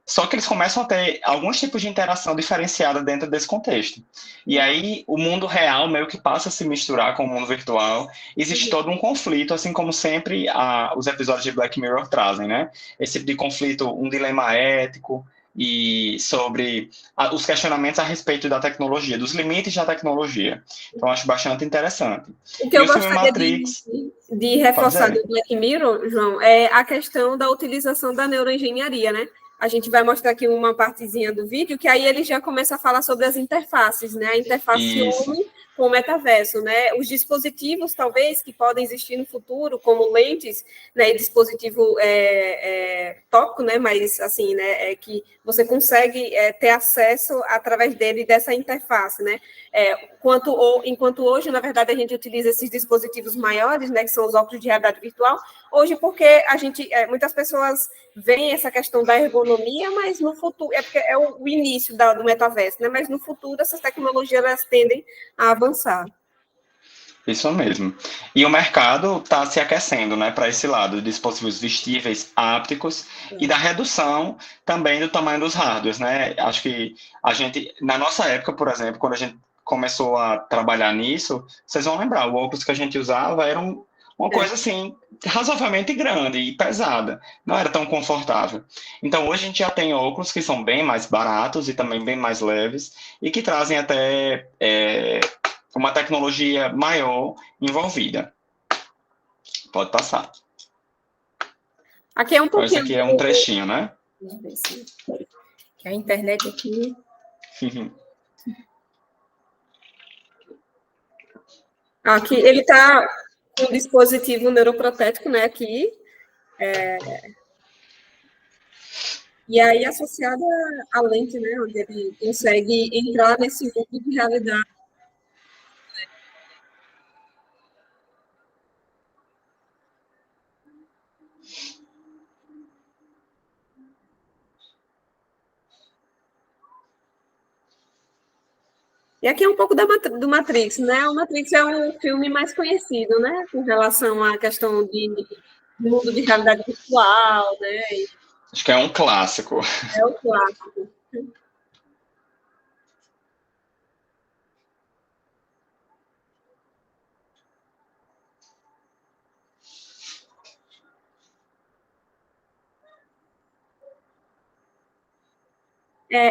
C: só que eles começam a ter alguns tipos de interação diferenciada dentro desse contexto. E aí o mundo real meio que passa a se misturar com o mundo virtual. Existe todo um conflito, assim como sempre os episódios de Black Mirror trazem, né? Esse tipo de conflito, um dilema ético e sobre os questionamentos a respeito da tecnologia, dos limites da tecnologia. Então acho bastante interessante.
B: O que
C: e
B: eu
C: o filme
B: gostaria
C: Matrix,
B: de reforçar do Black Mirror, João, é a questão da utilização da neuroengenharia, né? A gente vai mostrar aqui uma partezinha do vídeo, que aí ele já começa a falar sobre as interfaces, né? A interface homem com o metaverso, né? Os dispositivos, talvez, que podem existir no futuro, como lentes, né? E dispositivo tópico, né? Mas, assim, né? Que você consegue ter acesso através dele, dessa interface, né? Enquanto hoje, na verdade, a gente utiliza esses dispositivos maiores, né? Que são os óculos de realidade virtual. Hoje, porque muitas pessoas veem essa questão da ergonomia, mas no futuro, porque é o início do metaverso, né? Mas no futuro essas tecnologias elas tendem a avançar.
C: Isso mesmo. E o mercado está se aquecendo, né, para esse lado, de dispositivos vestíveis, ápticos, e da redução também do tamanho dos hardwares, né? Acho que a gente, na nossa época, por exemplo, quando a gente começou a trabalhar nisso, vocês vão lembrar, o óculos que a gente usava era uma coisa assim, razoavelmente grande e pesada, não era tão confortável. Então hoje a gente já tem óculos que são bem mais baratos e também bem mais leves e que trazem até uma tecnologia maior envolvida. Pode passar.
B: Aqui é um pouquinho.
C: Então, esse aqui é um trechinho, né?
B: Deixa eu ver se a internet aqui. Aqui ele está com um dispositivo neuroprotético, né? Aqui. E aí, associado à lente, né? Onde ele consegue entrar nesse mundo de realidade. E aqui é um pouco do Matrix, né? O Matrix é um filme mais conhecido, né? Com relação à questão do mundo de realidade virtual, né?
C: Acho que é um clássico.
B: É o clássico.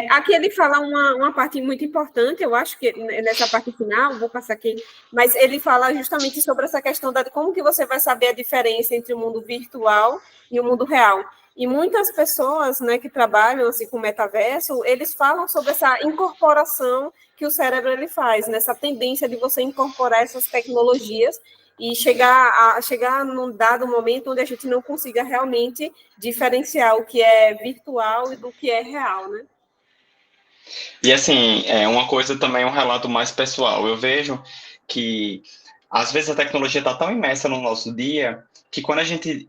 B: Aqui ele fala uma parte muito importante, eu acho que nessa parte final, vou passar aqui, mas ele fala justamente sobre essa questão de como que você vai saber a diferença entre o mundo virtual e o mundo real. E muitas pessoas, né, que trabalham assim, com metaverso, eles falam sobre essa incorporação que o cérebro ele faz, nessa tendência de você incorporar essas tecnologias e chegar num dado momento onde a gente não consiga realmente diferenciar o que é virtual e do que é real, né?
C: E assim, uma coisa também, um relato mais pessoal. Eu vejo que às vezes a tecnologia está tão imersa no nosso dia que quando a gente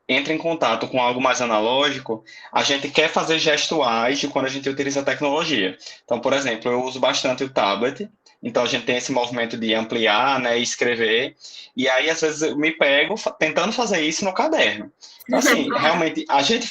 C: entra em contato com algo mais analógico, a gente quer fazer gestuais de quando a gente utiliza a tecnologia. Então, por exemplo, eu uso bastante o tablet, então a gente tem esse movimento de ampliar, né, e escrever, e aí às vezes eu me pego tentando fazer isso no caderno. Então, assim, realmente, a gente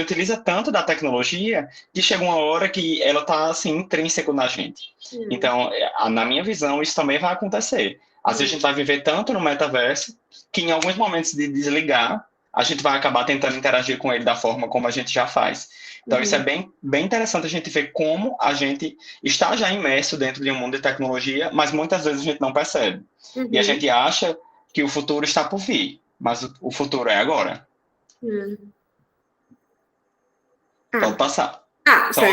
C: utiliza tanto da tecnologia que chega uma hora que ela está assim, intrínseco na gente. Então, na minha visão, isso também vai acontecer. Às vezes a gente vai viver tanto no metaverso que em alguns momentos de desligar, a gente vai acabar tentando interagir com ele da forma como a gente já faz. Então, isso é bem, bem interessante a gente ver como a gente está já imerso dentro de um mundo de tecnologia, mas muitas vezes a gente não percebe. E a gente acha que o futuro está por vir, mas o futuro é agora. Pode passar. São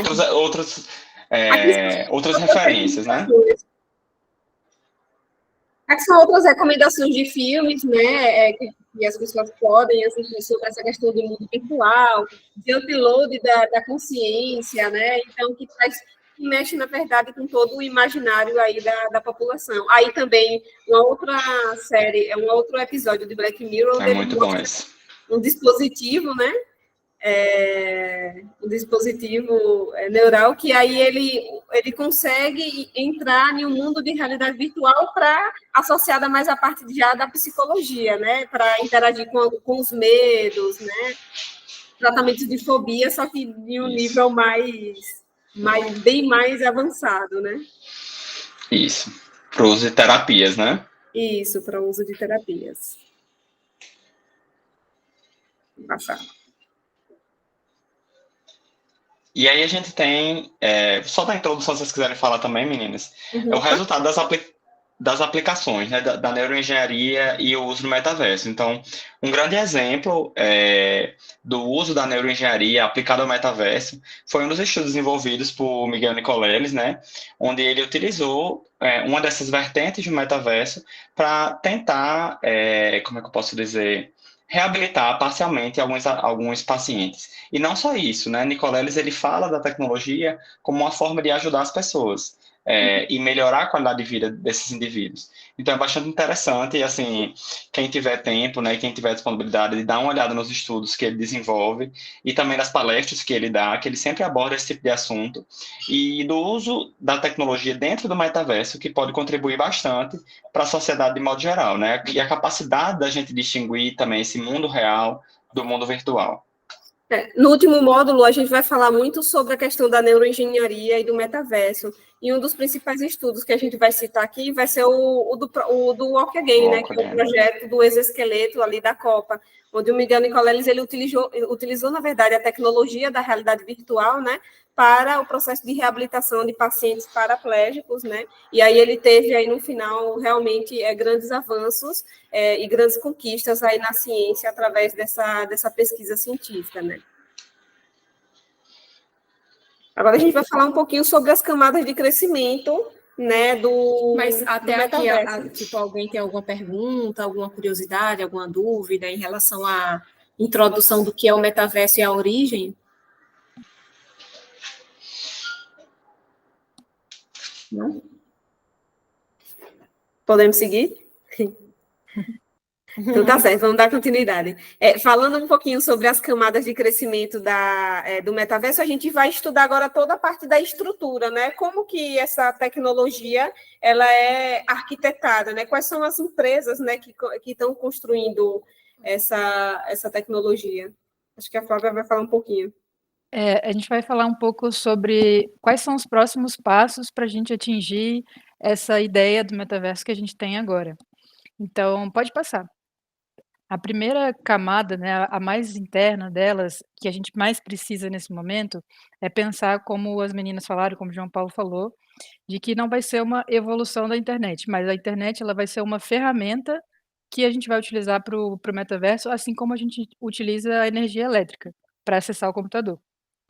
C: outras referências, né?
B: Aqui são outras recomendações de filmes, né, que as pessoas podem assistir sobre essa questão do mundo virtual, de upload da consciência, né, então que mexe, na verdade, com todo o imaginário aí da população. Aí também, uma outra série, um outro episódio de Black Mirror,
C: É muito bom esse.
B: Um dispositivo, né, um dispositivo neural que aí ele consegue entrar em um mundo de realidade virtual para associada mais à parte já da psicologia, né? Para interagir com os medos, né? Tratamentos de fobia, só que em um nível bem mais avançado, né?
C: Isso. Para o uso de terapias, né?
B: Isso, para o uso de terapias. Vou passar.
C: E aí a gente tem, só da introdução, se vocês quiserem falar também, meninas, é o resultado das aplicações, né, da neuroengenharia e o uso do metaverso. Então, um grande exemplo do uso da neuroengenharia aplicada ao metaverso foi um dos estudos desenvolvidos por Miguel Nicoleles, né, onde ele utilizou uma dessas vertentes do metaverso para tentar, como é que eu posso dizer, reabilitar parcialmente alguns pacientes. E não só isso, né? Nicoleles, ele fala da tecnologia como uma forma de ajudar as pessoas e melhorar a qualidade de vida desses indivíduos. Então, é bastante interessante e, assim, quem tiver tempo, né, quem tiver disponibilidade de dar uma olhada nos estudos que ele desenvolve e também nas palestras que ele dá, que ele sempre aborda esse tipo de assunto, e do uso da tecnologia dentro do metaverso, que pode contribuir bastante para a sociedade de modo geral, né? E a capacidade da gente distinguir também esse mundo real do mundo virtual.
B: No último módulo, a gente vai falar muito sobre a questão da neuroengenharia e do metaverso. E um dos principais estudos que a gente vai citar aqui vai ser o do Walk Again, né, que é o projeto do exoesqueleto ali da Copa, onde o Miguel Nicoleles ele utilizou, na verdade, a tecnologia da realidade virtual, né, para o processo de reabilitação de pacientes paraplégicos, né, e aí ele teve aí no final realmente grandes avanços e grandes conquistas aí na ciência através dessa pesquisa científica, né. Agora a gente vai falar um pouquinho sobre as camadas de crescimento, né,
D: Mas até
B: do
D: aqui, tipo, alguém tem alguma pergunta, alguma curiosidade, alguma dúvida em relação à introdução do que é o metaverso e a origem?
B: Não? Podemos seguir? Então tá certo, vamos dar continuidade. Falando um pouquinho sobre as camadas de crescimento do metaverso, a gente vai estudar agora toda a parte da estrutura, né? Como que essa tecnologia ela é arquitetada, né? Quais são as empresas, né, que estão construindo essa tecnologia? Acho que a Flávia vai falar um pouquinho.
E: A gente vai falar um pouco sobre quais são os próximos passos para a gente atingir essa ideia do metaverso que a gente tem agora. Então, pode passar. A primeira camada, né, a mais interna delas, que a gente mais precisa nesse momento, é pensar, como as meninas falaram, como o João Paulo falou, de que não vai ser uma evolução da internet, mas a internet ela vai ser uma ferramenta que a gente vai utilizar para o metaverso, assim como a gente utiliza a energia elétrica para acessar o computador.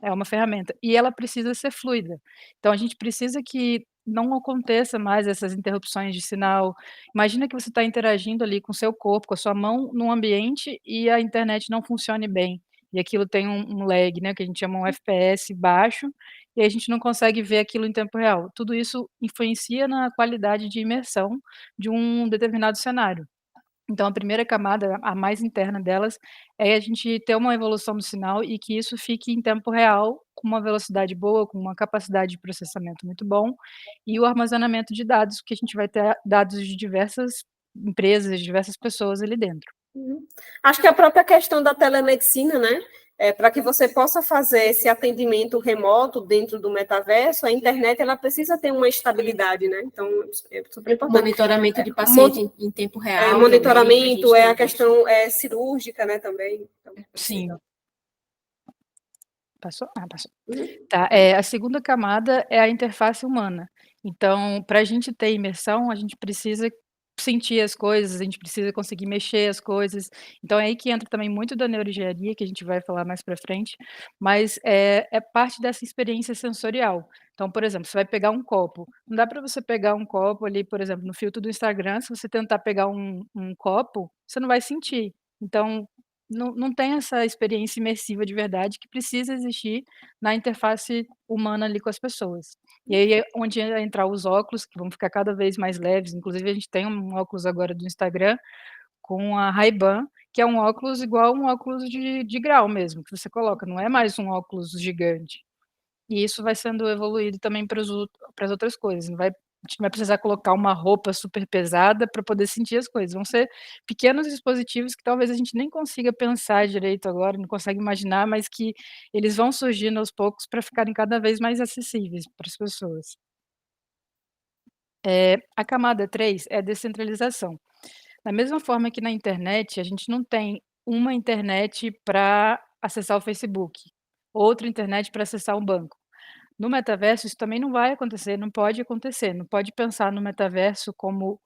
E: É uma ferramenta. E ela precisa ser fluida. Então a gente precisa que não aconteça mais essas interrupções de sinal. Imagina que você está interagindo ali com o seu corpo, com a sua mão num ambiente e a internet não funcione bem. E aquilo tem um lag, né, que a gente chama um FPS baixo, e a gente não consegue ver aquilo em tempo real. Tudo isso influencia na qualidade de imersão de um determinado cenário. Então a primeira camada, a mais interna delas, é a gente ter uma evolução do sinal e que isso fique em tempo real, com uma velocidade boa, com uma capacidade de processamento muito bom, e o armazenamento de dados, que a gente vai ter dados de diversas empresas, de diversas pessoas ali dentro.
B: Acho que a própria questão da telemedicina, né? Para que você possa fazer esse atendimento remoto dentro do metaverso, a internet ela precisa ter uma estabilidade, né? Então, é super importante.
D: Monitoramento de paciente em tempo real.
B: Monitoramento, também, a questão cirúrgica, né, também. Então,
E: sim. Passou? Ah, passou. Tá, a segunda camada é a interface humana. Então, para a gente ter imersão, a gente precisa sentir as coisas, a gente precisa conseguir mexer as coisas. Então é aí que entra também muito da neuroengenharia, que a gente vai falar mais para frente, mas é parte dessa experiência sensorial. Então, por exemplo, você vai pegar um copo, não dá para você pegar um copo ali, por exemplo, no filtro do Instagram, se você tentar pegar um copo, você não vai sentir. Então, não tem essa experiência imersiva de verdade que precisa existir na interface humana ali com as pessoas. E aí é onde ia entrar os óculos, que vão ficar cada vez mais leves, inclusive a gente tem um óculos agora do Instagram, com a Ray-Ban, que é um óculos igual um óculos de grau mesmo, que você coloca, não é mais um óculos gigante. E isso vai sendo evoluído também para as outras coisas, não vai a gente não vai precisar colocar uma roupa super pesada para poder sentir as coisas, vão ser pequenos dispositivos que talvez a gente nem consiga pensar direito agora, não consegue imaginar, mas que eles vão surgindo aos poucos para ficarem cada vez mais acessíveis para as pessoas. A camada 3 é a descentralização. Da mesma forma que na internet, a gente não tem uma internet para acessar o Facebook, outra internet para acessar um banco. No metaverso, isso também não vai acontecer, não pode acontecer, não pode pensar no metaverso como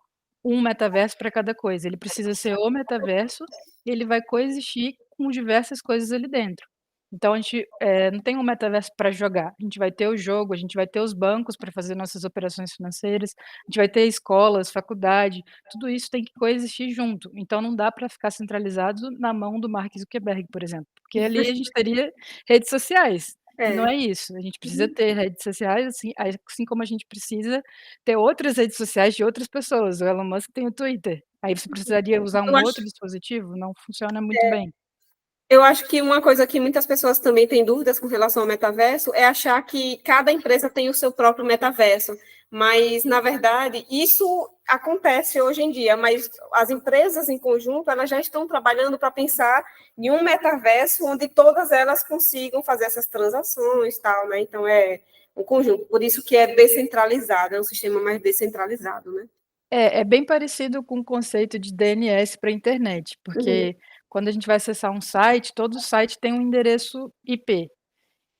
E: um metaverso para cada coisa, ele precisa ser o metaverso e ele vai coexistir com diversas coisas ali dentro. Então a gente, não tem um metaverso para jogar, a gente vai ter o jogo, a gente vai ter os bancos para fazer nossas operações financeiras, a gente vai ter escolas, faculdade, tudo isso tem que coexistir junto, então não dá para ficar centralizado na mão do Mark Zuckerberg, por exemplo, porque ali a gente teria redes sociais, e não é isso, a gente precisa ter redes sociais, assim como a gente precisa ter outras redes sociais de outras pessoas, o Elon Musk tem o Twitter, aí você precisaria usar
B: Eu
E: um
B: acho
E: outro dispositivo? Não funciona muito bem.
B: Eu acho que uma coisa que muitas pessoas também têm dúvidas com relação ao metaverso é achar que cada empresa tem o seu próprio metaverso. Mas, na verdade, isso acontece hoje em dia, mas as empresas em conjunto, elas já estão trabalhando para pensar em um metaverso onde todas elas consigam fazer essas transações, tal, né? Então, é um conjunto. Por isso que é descentralizado, é um sistema mais descentralizado, né?
E: É bem parecido com o conceito de DNS para a internet, porque quando a gente vai acessar um site, todo site tem um endereço IP.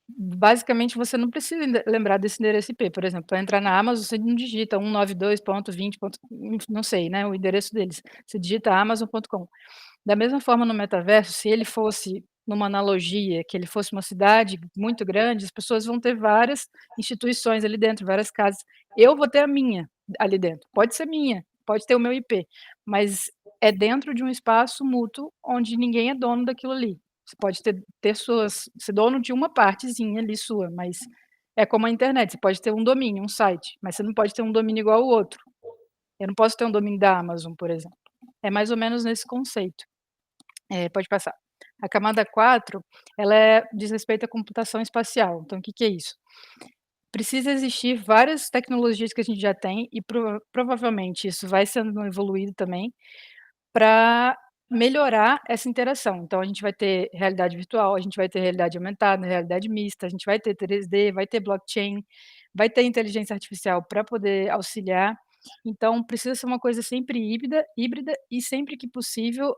E: Basicamente, você não precisa lembrar desse endereço IP, por exemplo, para entrar na Amazon, você não digita 192.20. Não sei, né, o endereço deles, você digita amazon.com. Da mesma forma no metaverso, se ele fosse numa analogia, que ele fosse uma cidade muito grande, as pessoas vão ter várias instituições ali dentro, várias casas. Eu vou ter a minha ali dentro. Pode ser minha, pode ter o meu IP, mas é dentro de um espaço mútuo onde ninguém é dono daquilo ali. Você pode ter ser dono de uma partezinha ali sua, mas é como a internet, você pode ter um domínio, um site, mas você não pode ter um domínio igual ao outro. Eu não posso ter um domínio da Amazon, por exemplo. É mais ou menos nesse conceito. Pode passar. A camada 4, ela diz respeito à computação espacial. Então, o que é isso? Precisa existir várias tecnologias que a gente já tem e provavelmente isso vai sendo evoluído também para melhorar essa interação. Então, a gente vai ter realidade virtual, a gente vai ter realidade aumentada, realidade mista, a gente vai ter 3D, vai ter blockchain, vai ter inteligência artificial para poder auxiliar. Então, precisa ser uma coisa sempre híbrida e sempre que possível,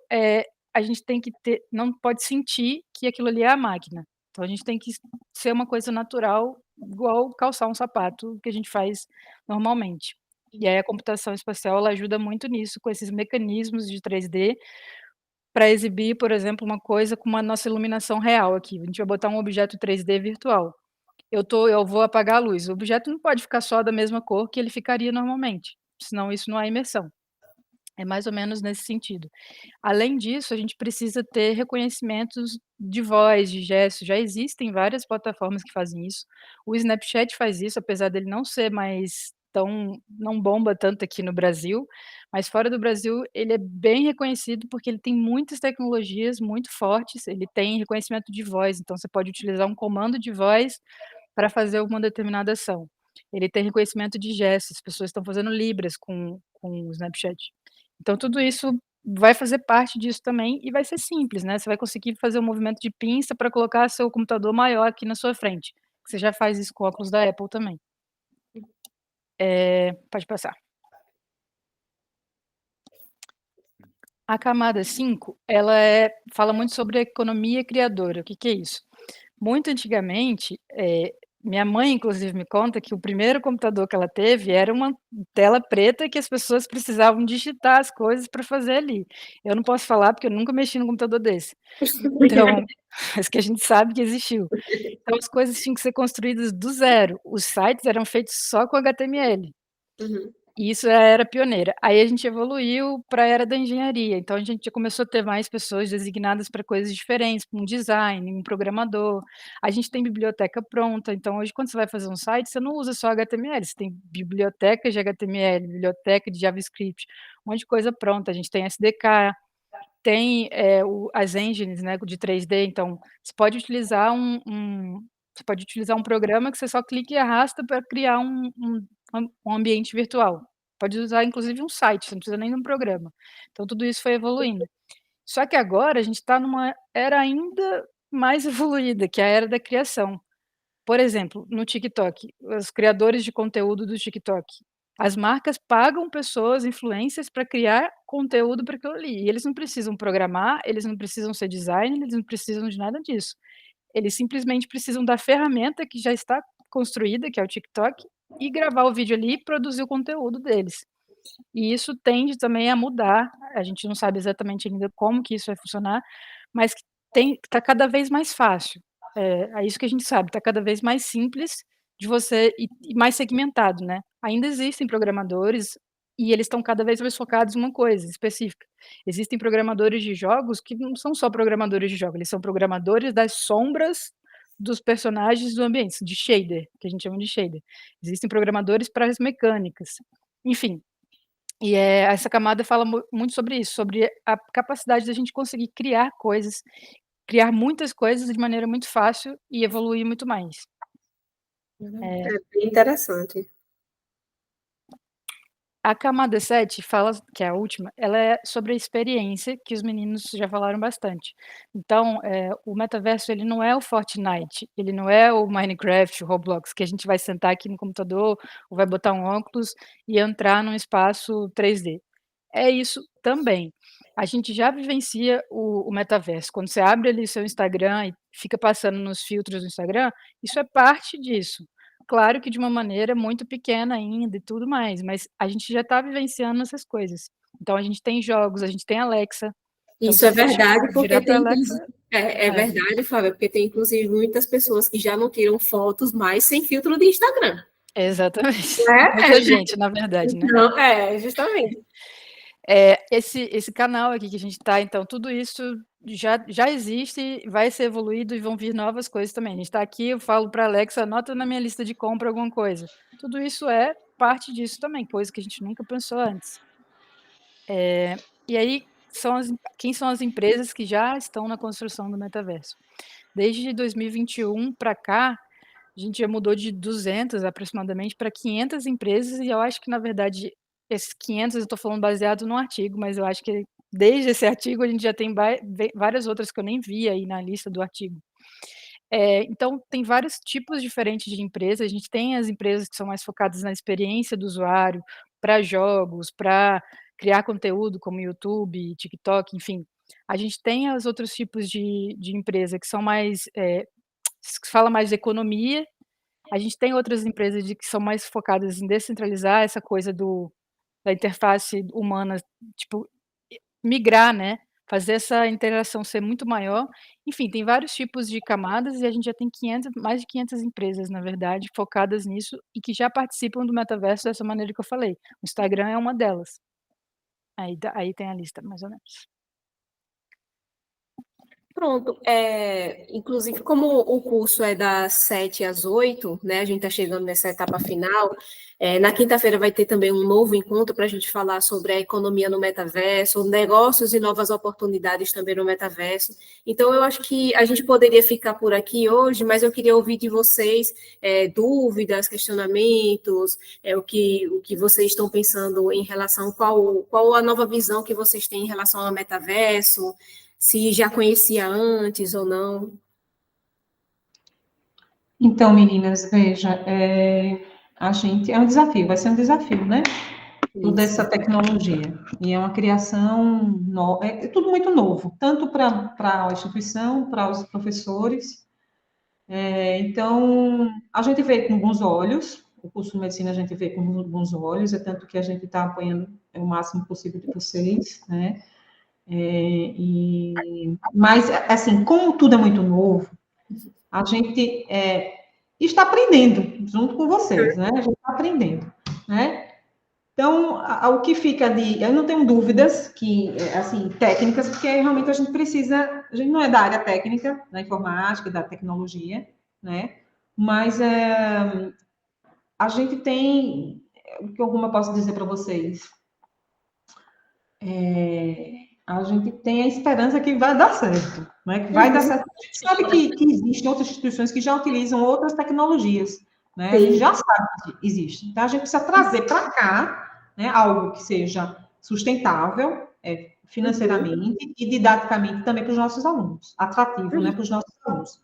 E: a gente tem que ter não pode sentir que aquilo ali é a máquina. Então a gente tem que ser uma coisa natural, igual calçar um sapato que a gente faz normalmente. E aí a computação espacial, ela ajuda muito nisso, com esses mecanismos de 3D, para exibir, por exemplo, uma coisa com uma nossa iluminação real aqui. A gente vai botar um objeto 3D virtual. Eu vou apagar a luz. O objeto não pode ficar só da mesma cor que ele ficaria normalmente, senão isso não é imersão. É mais ou menos nesse sentido. Além disso, a gente precisa ter reconhecimentos de voz, de gestos, já existem várias plataformas que fazem isso. O Snapchat faz isso, apesar dele não ser mais não bomba tanto aqui no Brasil, mas fora do Brasil ele é bem reconhecido, porque ele tem muitas tecnologias muito fortes, ele tem reconhecimento de voz, então você pode utilizar um comando de voz para fazer alguma determinada ação. Ele tem reconhecimento de gestos, as pessoas estão fazendo libras com o Snapchat. Então tudo isso vai fazer parte disso também e vai ser simples, né, você vai conseguir fazer um movimento de pinça para colocar seu computador maior aqui na sua frente. Você já faz isso com óculos da Apple também. Pode passar. A camada 5, ela fala muito sobre a economia criadora. O que é isso? Muito antigamente, Minha mãe, inclusive, me conta que o primeiro computador que ela teve era uma tela preta que as pessoas precisavam digitar as coisas para fazer ali. Eu não posso falar porque eu nunca mexi num computador desse. Então, mas que a gente sabe que existiu. Então as coisas tinham que ser construídas do zero. Os sites eram feitos só com HTML.
B: Uhum.
E: E isso já era pioneira. Aí a gente evoluiu para a era da engenharia, então a gente começou a ter mais pessoas designadas para coisas diferentes, um design, um programador. A gente tem biblioteca pronta, então hoje quando você vai fazer um site, você não usa só HTML, você tem biblioteca de HTML, biblioteca de JavaScript, um monte de coisa pronta. A gente tem SDK, tem as engines, né, de 3D, então você pode utilizar um programa que você só clica e arrasta para criar um ambiente virtual. Pode usar inclusive um site, você não precisa nem de um programa. Então tudo isso foi evoluindo. Só que agora a gente está numa era ainda mais evoluída, que é a era da criação. Por exemplo, no TikTok, os criadores de conteúdo do TikTok, as marcas pagam pessoas, influencers, para criar conteúdo para aquilo ali. E eles não precisam programar, eles não precisam ser designer, eles não precisam de nada disso. Eles simplesmente precisam da ferramenta que já está construída, que é o TikTok, e gravar o vídeo ali e produzir o conteúdo deles. E isso tende também a mudar, a gente não sabe exatamente ainda como que isso vai funcionar, mas que tá cada vez mais fácil. É isso que a gente sabe, tá cada vez mais simples de você e mais segmentado, né. Ainda existem programadores e eles estão cada vez mais focados em uma coisa específica. Existem programadores de jogos que não são só programadores de jogos, eles são programadores das sombras dos personagens do ambiente, de shader, que a gente chama de shader. Existem programadores para as mecânicas. Enfim, e, essa camada fala muito sobre isso, sobre a capacidade da gente conseguir criar coisas, criar muitas coisas de maneira muito fácil e evoluir muito mais.
B: É bem interessante.
E: A camada 7 fala, que é a última, ela é sobre a experiência, que os meninos já falaram bastante. Então, o metaverso ele não é o Fortnite, ele não é o Minecraft, o Roblox, que a gente vai sentar aqui no computador ou vai botar um óculos e entrar num espaço 3D. É isso também. A gente já vivencia o metaverso. Quando você abre ali o seu Instagram e fica passando nos filtros do Instagram, isso é parte disso. Claro que de uma maneira muito pequena ainda e tudo mais, mas a gente já está vivenciando essas coisas. Então a gente tem jogos, a gente tem Alexa. Então
B: Isso
E: se
B: é
E: você
B: verdade, porque
E: virar para
B: tem
E: Alexa
B: verdade, Flávia, porque tem inclusive muitas pessoas que já não tiram fotos mais sem filtro de Instagram.
E: exatamente.
B: É,
E: Muita gente, na verdade, né.
B: não, justamente.
E: Esse canal aqui que a gente está, então, tudo isso já existe, vai ser evoluído e vão vir novas coisas também. A gente está aqui, eu falo para Alexa, anota na minha lista de compra alguma coisa. Tudo isso é parte disso também, coisa que a gente nunca pensou antes. E aí, quem são as empresas que já estão na construção do metaverso? Desde 2021 para cá, a gente já mudou de 200 aproximadamente para 500 empresas e eu acho que, na verdade, esses 500 eu estou falando baseado num artigo, mas eu acho que desde esse artigo a gente já tem várias outras que eu nem vi aí na lista do artigo. Então tem vários tipos diferentes de empresas, a gente tem as empresas que são mais focadas na experiência do usuário, para jogos, para criar conteúdo como YouTube, TikTok, enfim. A gente tem os outros tipos de empresa que são mais, que fala mais de economia, a gente tem outras empresas que são mais focadas em descentralizar essa coisa da interface humana, tipo, migrar, né, fazer essa interação ser muito maior. Enfim, tem vários tipos de camadas e a gente já tem mais de 500 empresas, na verdade, focadas nisso e que já participam do metaverso dessa maneira que eu falei. O Instagram é uma delas. Aí tem a lista, mais ou menos.
B: Pronto, inclusive como o curso é das 7 às 8, né, a gente está chegando nessa etapa final, na quinta-feira vai ter também um novo encontro para a gente falar sobre a economia no metaverso, negócios e novas oportunidades também no metaverso. Então, eu acho que a gente poderia ficar por aqui hoje, mas eu queria ouvir de vocês dúvidas, questionamentos, o que vocês estão pensando em relação, qual a nova visão que vocês têm em relação ao metaverso, se já conhecia antes ou não.
F: Então, meninas, veja, a gente é um desafio, vai ser um desafio, né? Toda essa tecnologia. E é uma criação, é tudo muito novo, tanto para a instituição, para os professores, Então, a gente vê com bons olhos, o curso de medicina a gente vê com bons olhos, é tanto que a gente está apoiando o máximo possível de vocês, né? Mas, assim, como tudo é muito novo, a gente está aprendendo junto com vocês, né? A gente está aprendendo, né? Então, o que fica eu não tenho dúvidas assim, técnicas, porque realmente a gente não é da área técnica, da informática, da tecnologia, né? Mas a gente tem, o que eu posso dizer para vocês? A gente tem a esperança que vai dar certo, né? Que vai dar certo. A gente sabe que existem outras instituições que já utilizam outras tecnologias, né? A gente já sabe que existe. Então, a gente precisa trazer para cá, né, algo que seja sustentável, financeiramente e didaticamente também para os nossos alunos, atrativo, né, para os nossos alunos,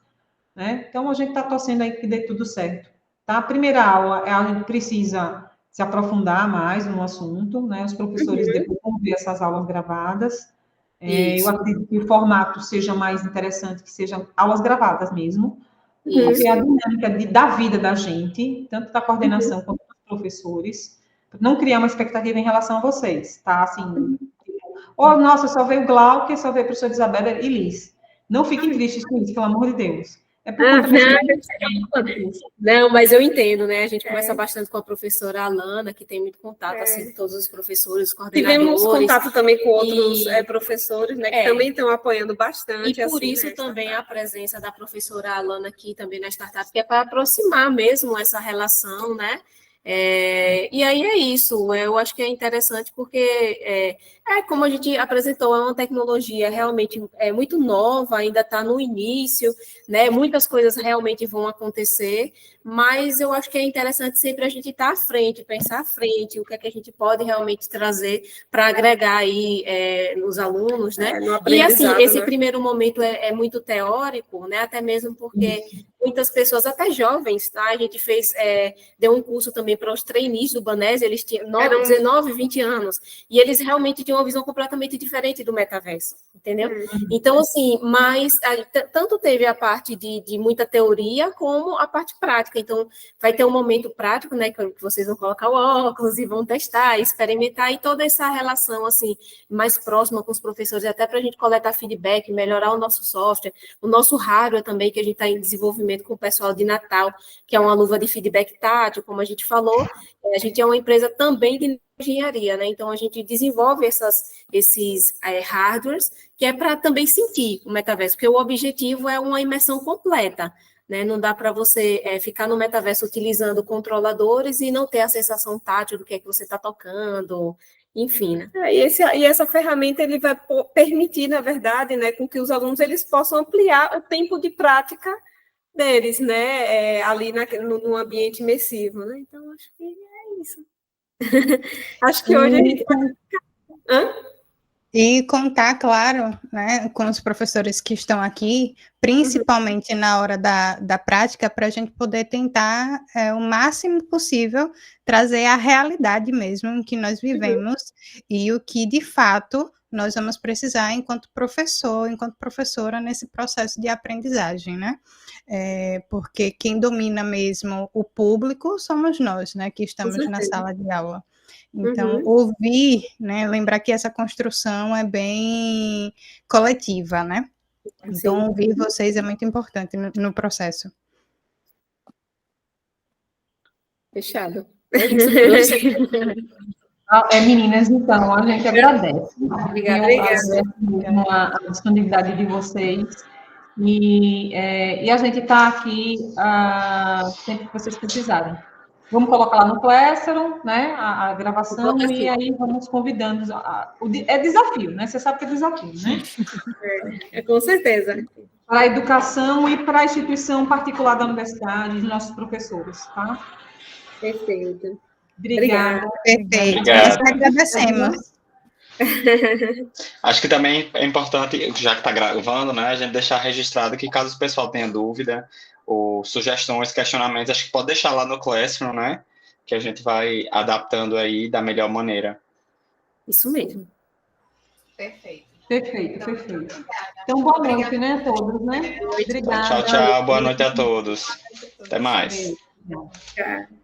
F: né? Então, a gente está torcendo aí que dê tudo certo, tá? A primeira aula, a gente precisa se aprofundar mais no assunto, né? Os professores depois vão ver essas aulas gravadas. Eu acredito que o formato seja mais interessante, que sejam aulas gravadas mesmo, porque a dinâmica da vida da gente, tanto da coordenação quanto dos professores, não criar uma expectativa em relação a vocês, tá? Assim, nossa, só veio Glaucia, só veio a professora Isabela e Liz. Não fiquem tristes com isso, pelo amor de Deus. É por conta
B: disso. Não, mas eu entendo, né? A gente conversa bastante com a professora Alana, que tem muito contato, assim, com todos os professores, os coordenadores.
D: Tivemos contato também com outros professores, né? Que também estão apoiando bastante.
B: E por assim, isso também a presença da professora Alana aqui também na startup, que é para aproximar mesmo essa relação, né? E aí é isso, eu acho que é interessante porque como a gente apresentou, é uma tecnologia realmente muito nova, ainda está no início, né? Muitas coisas realmente vão acontecer, mas eu acho que é interessante sempre a gente estar à frente, pensar à frente, o que é que a gente pode realmente trazer para agregar aí nos alunos, né? E assim, esse primeiro momento é muito teórico, né? Até mesmo porque muitas pessoas, até jovens, tá? A gente deu um curso também para os trainees do Banese, eles tinham 19, 20 anos, e eles realmente tinham uma visão completamente diferente do metaverso, entendeu? Então, assim, mas tanto teve a parte de muita teoria, como a parte prática. Então, vai ter um momento prático, né, que vocês vão colocar o óculos e vão testar, experimentar, e toda essa relação, assim, mais próxima com os professores, até para a gente coletar feedback, melhorar o nosso software, o nosso hardware também, que a gente está em desenvolvimento com o pessoal de Natal, que é uma luva de feedback tátil, como a gente falou. A gente é uma empresa também de engenharia, né? Então, a gente desenvolve esses hardwares, que é para também sentir o metaverso, porque o objetivo é uma imersão completa, né? Não dá para você ficar no metaverso utilizando controladores e não ter a sensação tátil do que é que você está tocando, enfim, né?
D: E essa ferramenta ele vai permitir, na verdade, né, com que os alunos eles possam ampliar o tempo de prática deles, né, ali no ambiente imersivo, né? Então, acho que é isso. Acho que hoje a gente vai...
A: E contar, claro, né, com os professores que estão aqui, principalmente na hora da prática, para a gente poder tentar, o máximo possível, trazer a realidade mesmo em que nós vivemos e o que, de fato, nós vamos precisar enquanto professor, enquanto professora, nesse processo de aprendizagem, né? Porque quem domina mesmo o público somos nós, né, que estamos na sala de aula. Então, ouvir, né, lembrar que essa construção é bem coletiva, né? Então, ouvir vocês é muito importante no processo.
D: Fechado.
F: Meninas, então, a gente agradece.
D: Obrigada.
F: A disponibilidade de vocês. E a gente está aqui sempre que vocês precisarem. Vamos colocar lá no Classroom, né, a gravação, e aí vamos convidando. É desafio, né? Você sabe que é desafio, né?
D: Com certeza.
F: Para a educação e para a instituição particular da universidade, dos nossos professores, tá?
D: Perfeito.
F: Obrigada.
A: Perfeito. Nós que agradecemos.
C: Acho que também é importante, já que está gravando, né, a gente deixar registrado que caso o pessoal tenha dúvida ou sugestões, questionamentos, acho que pode deixar lá no Classroom, né, que a gente vai adaptando aí da melhor maneira.
B: Isso mesmo.
A: Perfeito.
F: Perfeito, perfeito. Então, boa noite, né, a todos, né? Obrigada.
C: Tchau, tchau. Boa noite a todos. Até mais.
F: Beijo.
B: Tchau.